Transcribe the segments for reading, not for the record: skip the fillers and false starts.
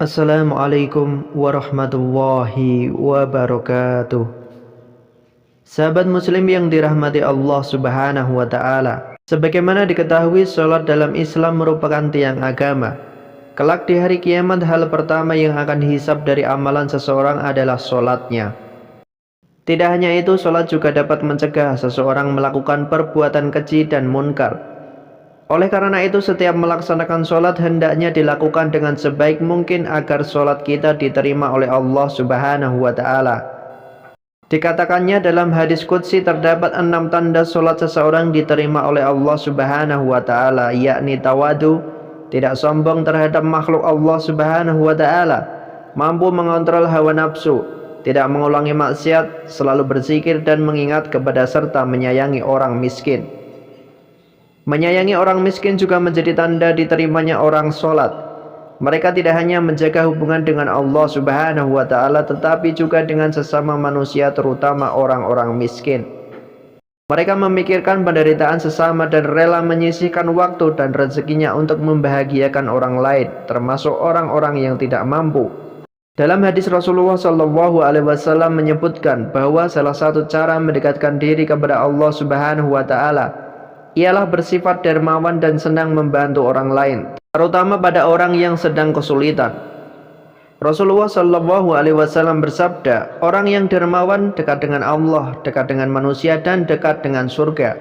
Assalamualaikum warahmatullahi wabarakatuh. Sahabat muslim yang dirahmati Allah subhanahu wa ta'ala, sebagaimana diketahui, sholat dalam Islam merupakan tiang agama. Kelak di hari kiamat, hal pertama yang akan dihisab dari amalan seseorang adalah sholatnya. Tidak hanya itu, sholat juga dapat mencegah seseorang melakukan perbuatan keji dan munkar. Oleh karena itu, setiap melaksanakan sholat hendaknya dilakukan dengan sebaik mungkin agar sholat kita diterima oleh Allah subhanahu wa ta'ala. Dikatakannya dalam hadis qudsi, terdapat 6 tanda sholat seseorang diterima oleh Allah subhanahu wa ta'ala, yakni tawadu, tidak sombong terhadap makhluk Allah subhanahu wa ta'ala, mampu mengontrol hawa nafsu, tidak mengulangi maksiat, selalu berzikir dan mengingat kepada serta menyayangi orang miskin. Menyayangi orang miskin juga menjadi tanda diterimanya orang sholat. Mereka tidak hanya menjaga hubungan dengan Allah subhanahu wa ta'ala, tetapi juga dengan sesama manusia, terutama orang-orang miskin. Mereka memikirkan penderitaan sesama dan rela menyisihkan waktu dan rezekinya untuk membahagiakan orang lain, termasuk orang-orang yang tidak mampu. Dalam hadis Rasulullah SAW menyebutkan bahwa salah satu cara mendekatkan diri kepada Allah subhanahu wa ta'ala ialah bersifat dermawan dan senang membantu orang lain, terutama pada orang yang sedang kesulitan. Rasulullah SAW bersabda, orang yang dermawan dekat dengan Allah, dekat dengan manusia, dan dekat dengan surga.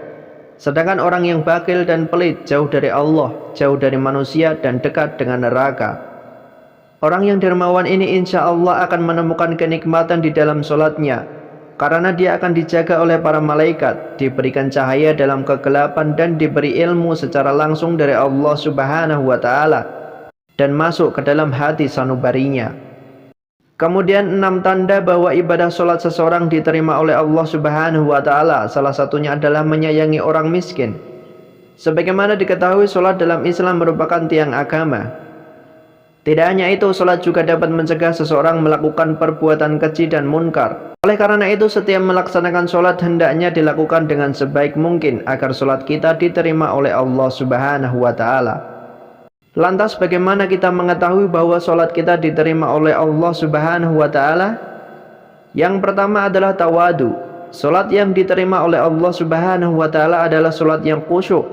Sedangkan orang yang bakhil dan pelit jauh dari Allah, jauh dari manusia, dan dekat dengan neraka. Orang yang dermawan ini insya Allah akan menemukan kenikmatan di dalam sholatnya, karena dia akan dijaga oleh para malaikat, diberikan cahaya dalam kegelapan, dan diberi ilmu secara langsung dari Allah subhanahu wa ta'ala, dan masuk ke dalam hati sanubarinya. Kemudian 6 tanda bahwa ibadah sholat seseorang diterima oleh Allah subhanahu wa ta'ala, salah satunya adalah menyayangi orang miskin. Sebagaimana diketahui, sholat dalam Islam merupakan tiang agama. Tidak hanya itu, sholat juga dapat mencegah seseorang melakukan perbuatan keji dan munkar. Oleh karena itu, setiap melaksanakan sholat hendaknya dilakukan dengan sebaik mungkin agar sholat kita diterima oleh Allah subhanahu wa ta'ala. Lantas bagaimana kita mengetahui bahwa sholat kita diterima oleh Allah subhanahu wa ta'ala? Yang pertama adalah tawadu. Sholat yang diterima oleh Allah subhanahu wa ta'ala adalah sholat yang khusyuk,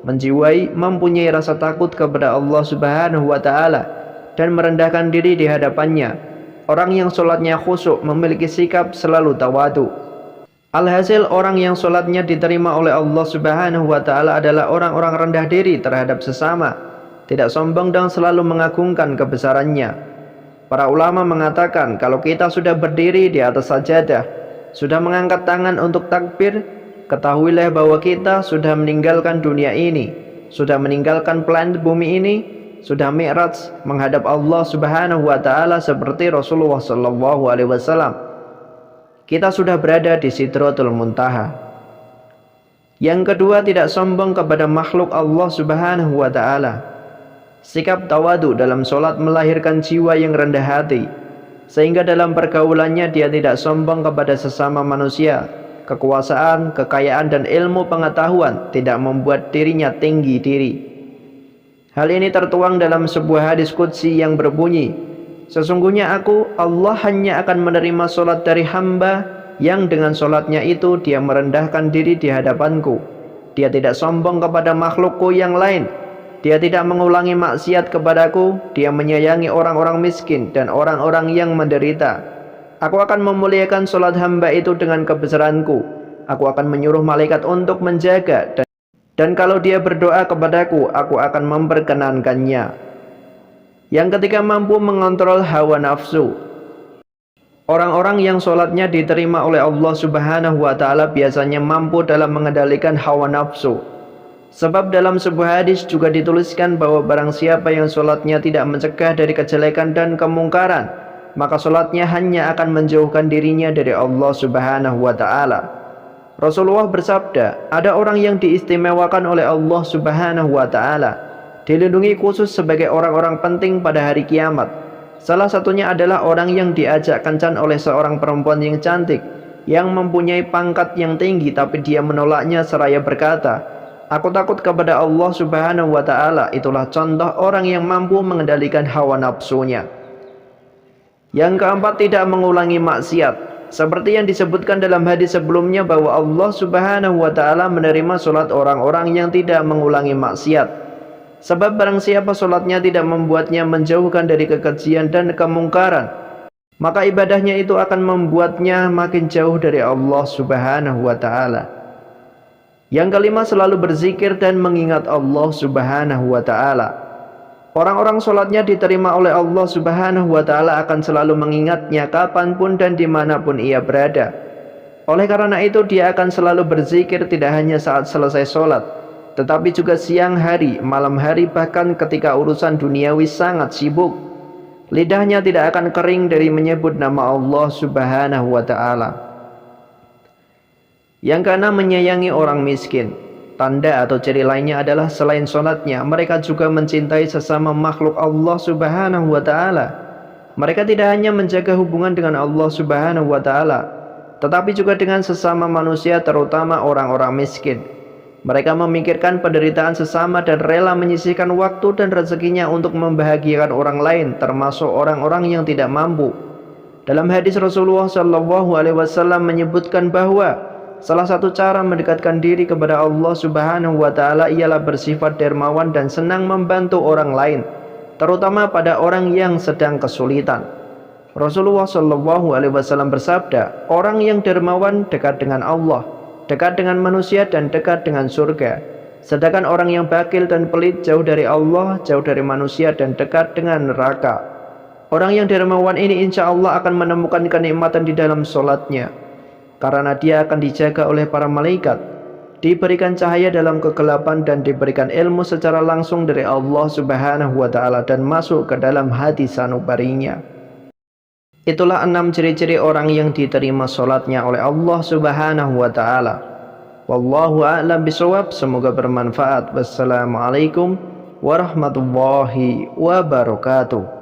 menjiwai, mempunyai rasa takut kepada Allah subhanahu wa ta'ala, dan merendahkan diri di hadapannya. Orang yang sholatnya khusyuk memiliki sikap selalu tawadu. Alhasil, orang yang sholatnya diterima oleh Allah subhanahu wa ta'ala adalah orang-orang rendah diri terhadap sesama, tidak sombong dan selalu mengagungkan kebesarannya. Para ulama mengatakan, kalau kita sudah berdiri di atas sajadah, sudah mengangkat tangan untuk takbir, ketahuilah bahwa kita sudah meninggalkan dunia ini, sudah meninggalkan planet bumi ini, sudah mi'raj menghadap Allah subhanahu wa ta'ala seperti Rasulullah SAW. Kita sudah berada di Sidratul Muntaha. Yang kedua, tidak sombong kepada makhluk Allah subhanahu wa ta'ala. Sikap tawadu dalam sholat melahirkan jiwa yang rendah hati, sehingga dalam pergaulannya dia tidak sombong kepada sesama manusia. Kekuasaan, kekayaan, dan ilmu pengetahuan tidak membuat dirinya tinggi diri. Hal ini tertuang dalam sebuah hadis qudsi yang berbunyi, sesungguhnya aku, Allah, hanya akan menerima sholat dari hamba yang dengan sholatnya itu dia merendahkan diri di hadapanku. Dia tidak sombong kepada makhlukku yang lain. Dia tidak mengulangi maksiat kepadaku. Dia menyayangi orang-orang miskin dan orang-orang yang menderita. Aku akan memuliakan sholat hamba itu dengan kebesaranku. Aku akan menyuruh malaikat untuk menjaga, dan kalau dia berdoa kepadaku, aku akan memperkenankannya. Yang ketiga, mampu mengontrol hawa nafsu. Orang-orang yang sholatnya diterima oleh Allah subhanahu wa ta'ala biasanya mampu dalam mengendalikan hawa nafsu. Sebab dalam sebuah hadis juga dituliskan bahwa barang siapa yang sholatnya tidak mencegah dari kejelekan dan kemungkaran, maka sholatnya hanya akan menjauhkan dirinya dari Allah subhanahu wa ta'ala. Rasulullah bersabda, ada orang yang diistimewakan oleh Allah subhanahu wa ta'ala, dilindungi khusus sebagai orang-orang penting pada hari kiamat. Salah satunya adalah orang yang diajak kencan oleh seorang perempuan yang cantik, yang mempunyai pangkat yang tinggi, tapi dia menolaknya seraya berkata, aku takut kepada Allah subhanahu wa ta'ala. Itulah contoh orang yang mampu mengendalikan hawa nafsunya. Yang keempat, tidak mengulangi maksiat. Seperti yang disebutkan dalam hadis sebelumnya bahwa Allah Subhanahu wa taala menerima salat orang-orang yang tidak mengulangi maksiat. Sebab barang siapa salatnya tidak membuatnya menjauhkan dari kekejian dan kemungkaran, maka ibadahnya itu akan membuatnya makin jauh dari Allah Subhanahu wa taala. Yang kelima, selalu berzikir dan mengingat Allah Subhanahu wa taala. Orang-orang sholatnya diterima oleh Allah Subhanahu wa ta'ala akan selalu mengingatnya kapanpun dan dimanapun ia berada. Oleh karena itu dia akan selalu berzikir tidak hanya saat selesai sholat, tetapi juga siang hari, malam hari, bahkan ketika urusan duniawi sangat sibuk. Lidahnya tidak akan kering dari menyebut nama Allah Subhanahu wa ta'ala. Yang keenam, menyayangi orang miskin. Tanda atau ciri lainnya adalah selain sholatnya, mereka juga mencintai sesama makhluk Allah Subhanahu wa ta'ala. Mereka tidak hanya menjaga hubungan dengan Allah Subhanahu wa ta'ala, tetapi juga dengan sesama manusia, terutama orang-orang miskin. Mereka memikirkan penderitaan sesama dan rela menyisihkan waktu dan rezekinya untuk membahagiakan orang lain, termasuk orang-orang yang tidak mampu. Dalam hadis Rasulullah SAW menyebutkan bahwa salah satu cara mendekatkan diri kepada Allah Subhanahu wa ta'ala ialah bersifat dermawan dan senang membantu orang lain, terutama pada orang yang sedang kesulitan. Rasulullah SAW bersabda, orang yang dermawan dekat dengan Allah, dekat dengan manusia, dan dekat dengan surga. Sedangkan orang yang bakil dan pelit jauh dari Allah, jauh dari manusia, dan dekat dengan neraka. Orang yang dermawan ini insya Allah akan menemukan kenikmatan di dalam sholatnya, karena dia akan dijaga oleh para malaikat, diberikan cahaya dalam kegelapan, dan diberikan ilmu secara langsung dari Allah Subhanahu wa ta'ala dan masuk ke dalam hati sanubarinya. Itulah 6 ciri-ciri orang yang diterima sholatnya oleh Allah Subhanahu wa ta'ala. Wallahu a'lam bishawab. Semoga bermanfaat. Wassalamualaikum warahmatullahi wabarakatuh.